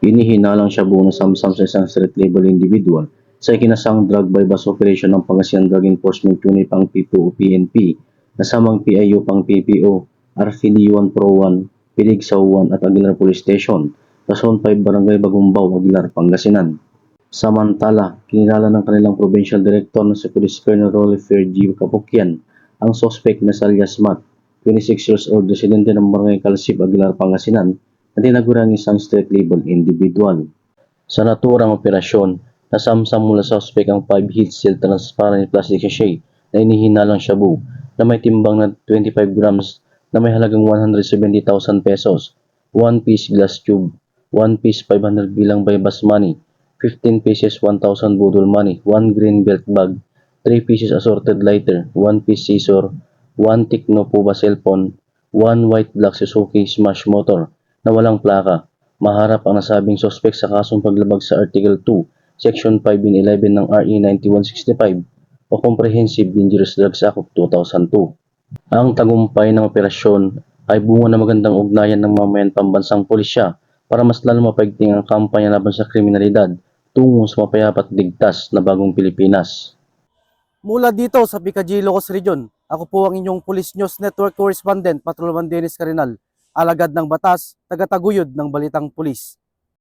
Hinihinalang siya buo na samsam sa isang street level individual sa ikinasang drug bypass operation ng Pangasinan Drug Enforcement Unit pang PPO-PNP, kasamang PIU pang PPO, RCD-1 Pro 1, Pilig-Sauwan at Aguilar Police Station, Quezon 5 Barangay Bagumbaw, Aguilar, Pangasinan. Samantala, kinilala ng kanilang Provincial Director na si Police Colonel Rolly G. Kapukyan ang suspect na si alias Matt, 26 years old, residente ng Barangay Kalsib, Aguilar, Pangasinan, na tinaguri ang isang street level individual. Sa naturang operasyon, nasamsam mula sa suspect ang 5 heat seal transparent plastic sachet na inihinalang shabu na may timbang na 25 grams na may halagang 170,000 pesos, 1 piece glass tube, 1 piece 500 bilang bypass money, 15 pieces 1,000 budol money, 1 green belt bag, 3 pieces assorted lighter, 1 piece scissor, 1 Tecno Puba cellphone, 1 white black Suzuki Smash motor na walang plaka. Maharap ang nasabing suspect sa kasong paglabag sa Article 2, Section 5 and 11 ng RE 9165 o Comprehensive Dangerous Drugs Act of 2002. Ang tagumpay ng operasyon ay bunga ng magandang ugnayan ng mamayan pambansang pulisya para mas lalo mapaigting ang kampanya laban sa kriminalidad tungo sa mapayapa at ligtas na bagong Pilipinas. Mula dito sa Bicayne, Ilocos Region, ako po ang inyong Police News Network Correspondent, Patrolman Dennis Carinal, alagad ng batas, tagataguyod ng balitang pulis.